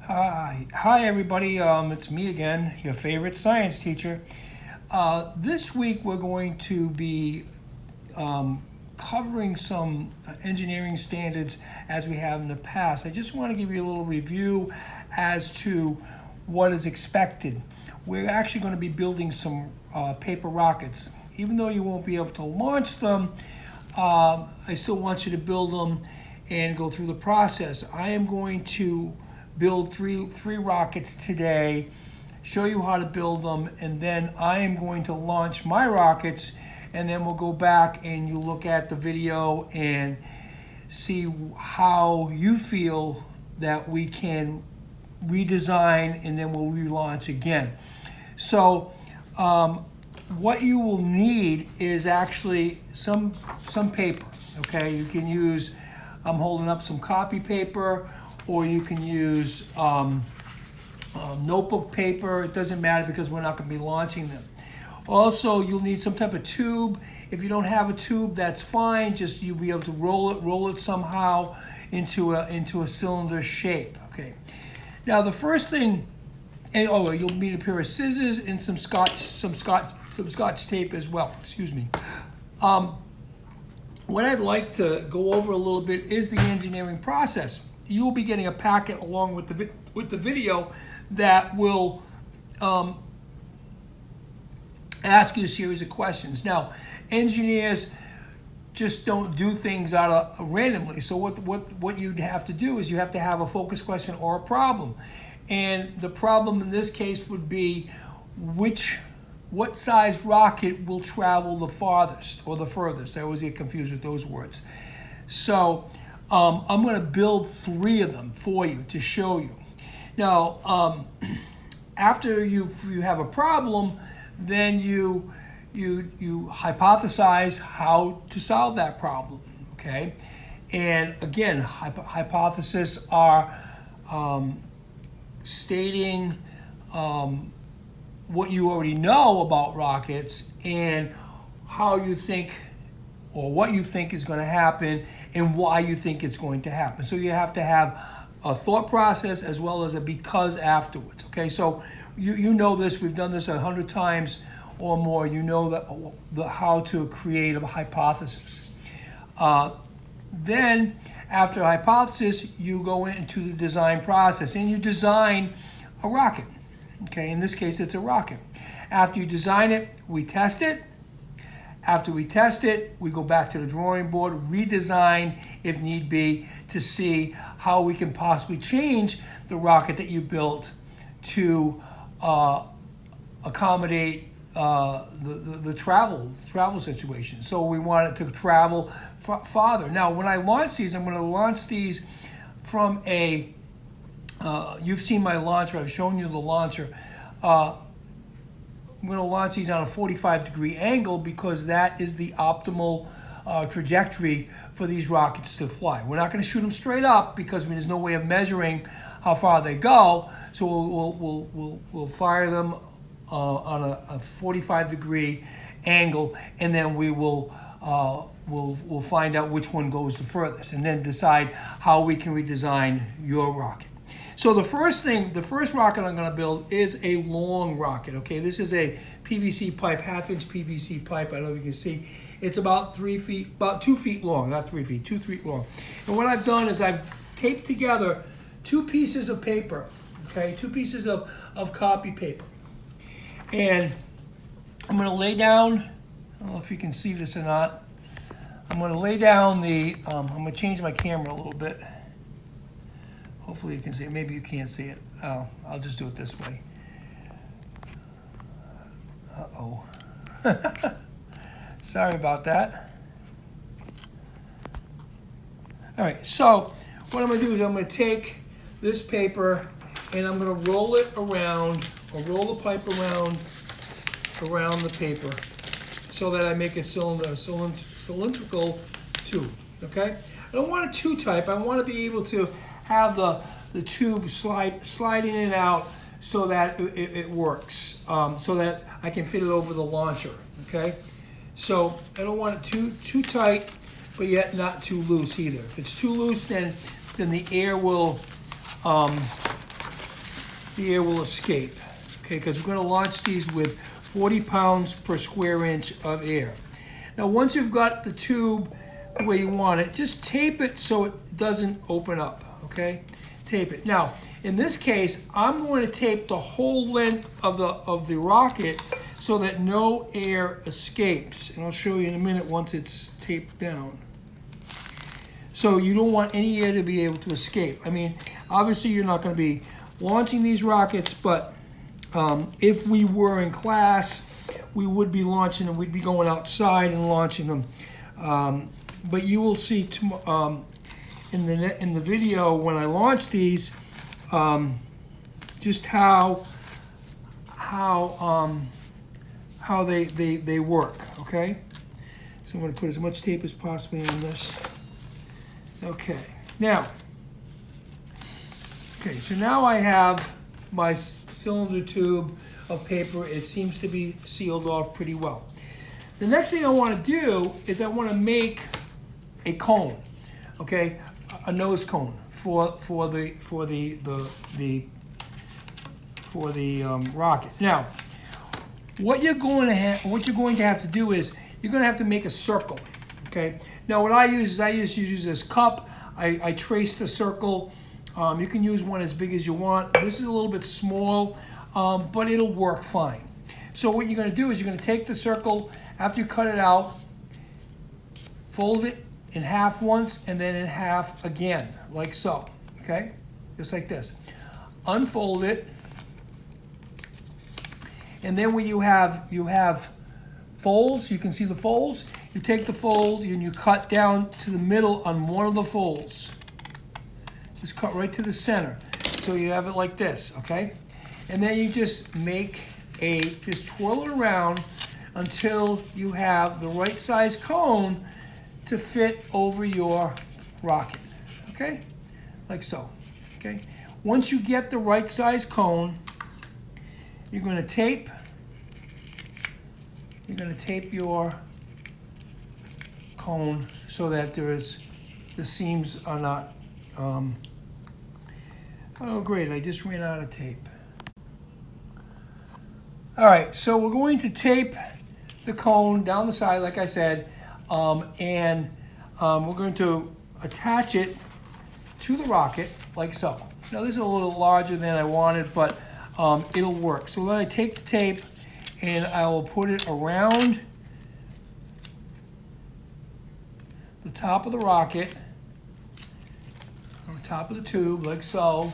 Hi everybody. It's me again, your favorite science teacher. This week we're going to be covering some engineering standards as we have in the past. I just want to give you a little review as to what is expected. We're actually going to be building some paper rockets. Even though you won't be able to launch them, I still want you to build them and go through the process. I am going to build three rockets today, show you how to build them, and then I am going to launch my rockets, and then we'll go back and you look at the video and see how you feel that we can redesign, and then we'll relaunch again. So what you will need is actually some paper. Okay, you can use, I'm holding up some copy paper, or you can use notebook paper. It doesn't matter because we're not going to be launching them. Also, you'll need some type of tube. If you don't have a tube, that's fine. Just you'll be able to roll it somehow into a cylinder shape. Okay. Now the first thing, you'll need a pair of scissors and some scotch tape as well. Excuse me. What I'd like to go over a little bit is the engineering process. You will be getting a packet along with the video that will ask you a series of questions. Now, engineers just don't do things out of randomly. So what you'd have to do is you have to have a focus question or a problem. And the problem in this case would be what size rocket will travel the farthest or the furthest. I always get confused with those words. So I'm going to build three of them for you to show you. Now, after you have a problem, then you hypothesize how to solve that problem. Okay, and again, hypotheses are stating what you already know about rockets and how you think, or what you think is going to happen and why you think it's going to happen. So you have to have a thought process as well as a because afterwards. Okay, so you know this. We've done this 100 times or more. You know how to create a hypothesis. Then after a hypothesis, you go into the design process and you design a rocket. Okay, in this case, it's a rocket. After you design it, we test it. After we test it, we go back to the drawing board, redesign if need be, to see how we can possibly change the rocket that you built to accommodate the travel situation. So we want it to travel farther. Now, when I launch these, I'm going to launch these from a, you've seen my launcher, I've shown you the launcher. I'm going to launch these on a 45-degree angle because that is the optimal trajectory for these rockets to fly. We're not going to shoot them straight up because there's no way of measuring how far they go. So we'll fire them on a 45-degree angle, and then we'll find out which one goes the furthest, and then decide how we can redesign your rocket. So the first rocket I'm going to build is a long rocket. Okay, this is a PVC pipe, half-inch PVC pipe. I don't know if you can see. It's about 2 feet long, not 3 feet, 2 feet long. And what I've done is I've taped together 2 pieces of paper. Okay, 2 pieces of copy paper. And I'm going to lay down. I don't know if you can see this or not. I'm going to lay down the. I'm going to change my camera a little bit. Hopefully you can see it. Maybe you can't see it. I'll just do it this way. Uh-oh. Sorry about that. All right, so what I'm going to do is I'm going to take this paper and I'm going to roll it around, or roll the pipe around the paper so that I make a cylindrical tube, okay? I don't want a tube type. I want to be able to have the tube sliding in and out so that it works, so that I can fit it over the launcher, okay? So I don't want it too tight, but yet not too loose either. If it's too loose, then the air will the air will escape. Okay, because we're going to launch these with 40 pounds per square inch of air. Now, once you've got the tube the way you want it, just tape it so it doesn't open up, okay? Tape it. Now, in this case, I'm going to tape the whole length of the rocket so that no air escapes. And I'll show you in a minute once it's taped down. So you don't want any air to be able to escape. I mean, obviously you're not going to be launching these rockets, but if we were in class, we would be launching them. We'd be going outside and launching them. But you will see in the video when I launch these, just how they work. Okay. So I'm going to put as much tape as possible on this. Okay. Now. Okay. So now I have my cylinder tube of paper. It seems to be sealed off pretty well. The next thing I want to do is I want to make a cone, okay, a nose cone for the rocket. Now, what you're going to have to do is you're going to have to make a circle, okay. Now, what I use is I use this cup. I trace the circle. You can use one as big as you want. This is a little bit small, but it'll work fine. So what you're going to do is you're going to take the circle, after you cut it out, fold it in half once and then in half again, like so, okay? Just like this. Unfold it, and then when you have folds, you can see the folds, you take the fold and you cut down to the middle on one of the folds. Just cut right to the center. So you have it like this, okay? And then you just just twirl it around until you have the right size cone to fit over your rocket, okay? Like so, okay? Once you get the right size cone, you're going to tape your cone so that the seams are not, oh great, I just ran out of tape. All right, so we're going to tape the cone down the side, like I said, and we're going to attach it to the rocket, like so. Now this is a little larger than I wanted, but it'll work. So then I take the tape and I will put it around the top of the rocket, on top of the tube, like so,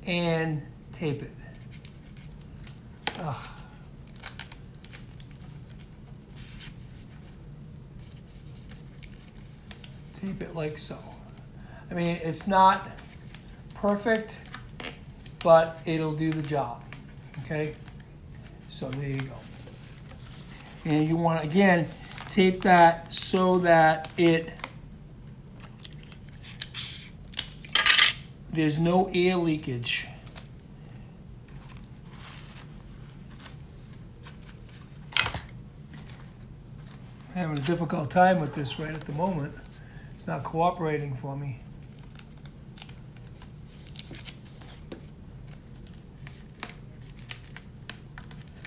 and tape it. Tape it like so. I mean, it's not perfect, but it'll do the job, okay? So there you go. And you want to, again, tape that so that there's no air leakage. I'm having a difficult time with this right at the moment. It's not cooperating for me.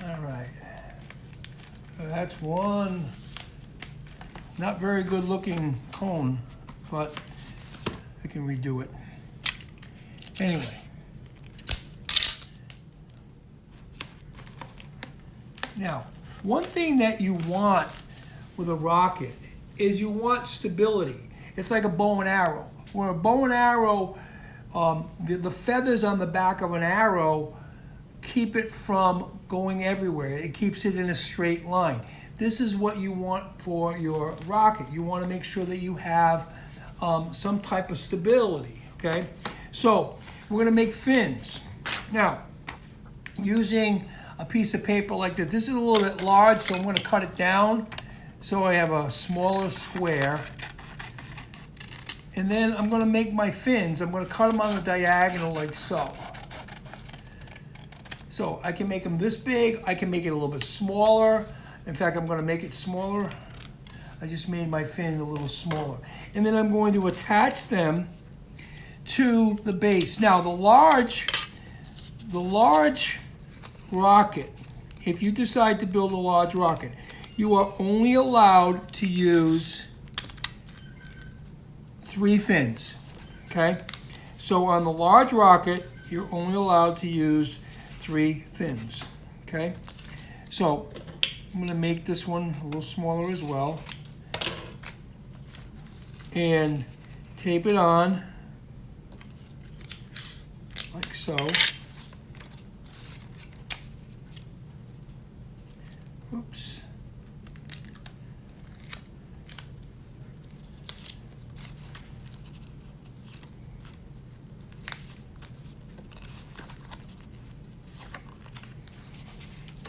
All right. So that's one not very good looking cone, but I can redo it. Anyway. Now, one thing that you want with a rocket is you want stability. It's like a bow and arrow. Where a bow and arrow, the feathers on the back of an arrow keep it from going everywhere. It keeps it in a straight line. This is what you want for your rocket. You want to make sure that you have some type of stability, okay? So we're going to make fins. Now, using a piece of paper like this. This is a little bit large, so I'm going to cut it down so I have a smaller square. And then I'm going to make my fins. I'm going to cut them on the diagonal like so. So I can make them this big. I can make it a little bit smaller. In fact, I'm going to make it smaller. I just made my fin a little smaller. And then I'm going to attach them to the base. Now, the large the large rocket, if you decide to build a large rocket, you are only allowed to use 3 fins, okay? So on the large rocket, you're only allowed to use 3 fins, okay? So I'm gonna make this one a little smaller as well. And tape it on, like so. Oops.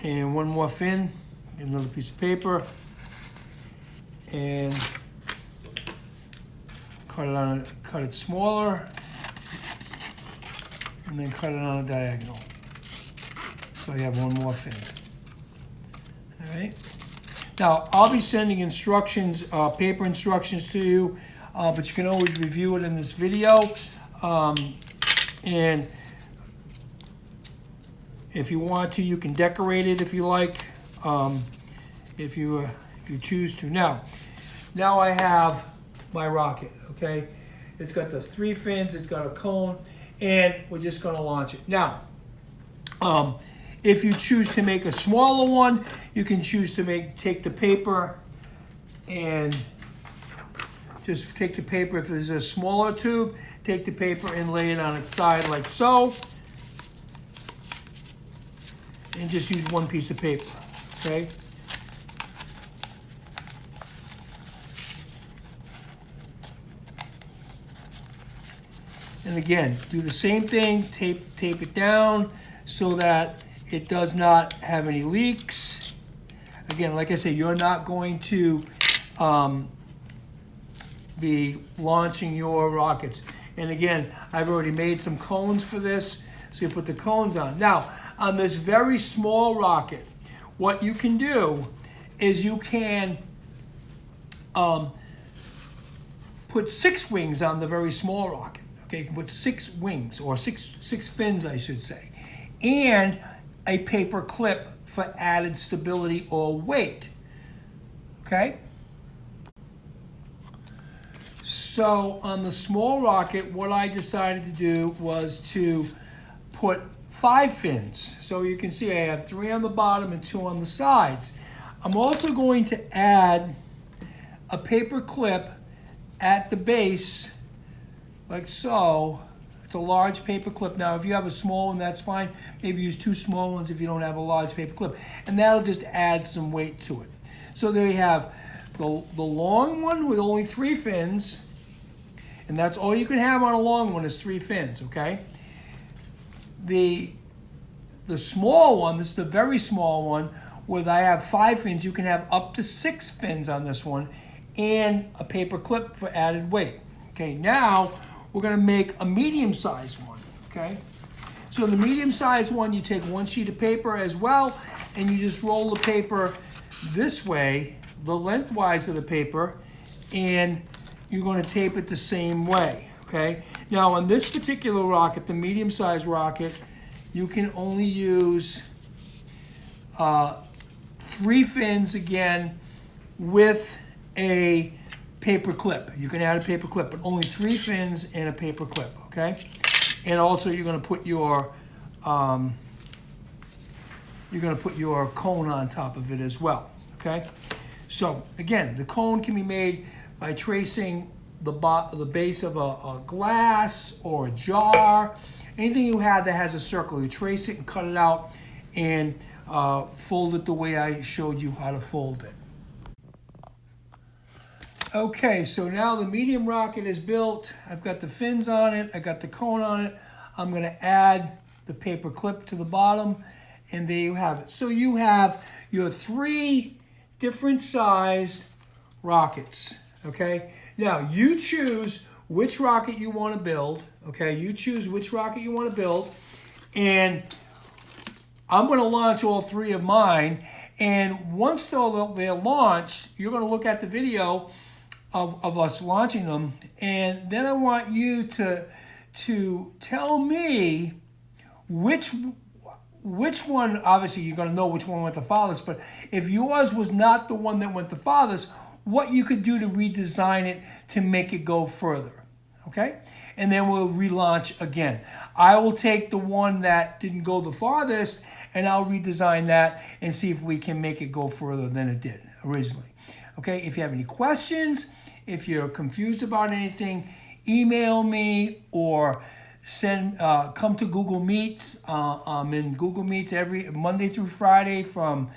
And one more fin, get another piece of paper, and cut it smaller, and then cut it on a diagonal. So you have one more fin. All right. Now I'll be sending instructions, paper instructions to you, but you can always review it in this video. And if you want to, you can decorate it if you like, if you choose to. Now I have my rocket, okay? It's got the 3 fins, it's got a cone, and we're just gonna launch it. Now, if you choose to make a smaller one, you can choose to take the paper and just take the paper. If there's a smaller tube, take the paper and lay it on its side like so. And just use one piece of paper, okay? And again, do the same thing, tape it down so that it does not have any leaks. Again, like I say, you're not going to be launching your rockets. And again, I've already made some cones for this, so you put the cones on. Now, on this very small rocket, what you can do is you can put 6 wings on the very small rocket. Okay, you can put 6 wings, or six fins, I should say, and a paper clip for added stability or weight. Okay? So on the small rocket, what I decided to do was to put 5 fins. So you can see I have 3 on the bottom and 2 on the sides. I'm also going to add a paper clip at the base, like so. It's a large paper clip. Now, if you have a small one, that's fine. Maybe use 2 small ones if you don't have a large paper clip. And that'll just add some weight to it. So there you have the long one with only 3 fins. And that's all you can have on a long one is 3 fins, okay? The small one, this is the very small one, where I have 5 fins. You can have up to 6 fins on this one and a paper clip for added weight. Okay, now we're gonna make a medium-sized one, okay? So the medium-sized one, you take 1 sheet of paper as well, and you just roll the paper this way, the lengthwise of the paper, and you're gonna tape it the same way, okay? Now on this particular rocket, the medium-sized rocket, you can only use 3 fins again with a paper clip. You can add a paper clip, but only 3 fins and a paper clip, okay? And also you're gonna put your cone on top of it as well, okay? So again, the cone can be made by tracing the base of a glass or a jar. Anything you have that has a circle, you trace it and cut it out and fold it the way I showed you how to fold it. Okay, so now the medium rocket is built. I've got the fins on it, I got the cone on it. I'm gonna add the paper clip to the bottom, and there you have it. So you have your 3 different size rockets, okay? Now you choose which rocket you wanna build, okay? You choose which rocket you wanna build, and I'm gonna launch all 3 of mine, and once they're launched, you're gonna look at the video of us launching them, and then I want you to tell me which one, obviously you're going to know which one went the farthest, but if yours was not the one that went the farthest, what you could do to redesign it to make it go further, okay? And then we'll relaunch again. I will take the one that didn't go the farthest and I'll redesign that and see if we can make it go further than it did originally. Okay, if you have any questions, if you're confused about anything, email me or come to Google Meets. I'm in Google Meets every Monday through Friday from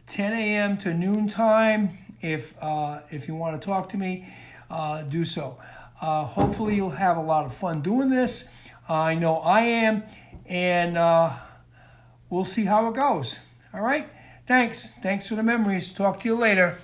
10 a.m. to noon time. If you want to talk to me, do so. Hopefully you'll have a lot of fun doing this. I know I am, and we'll see how it goes. All right? Thanks for the memories. Talk to you later.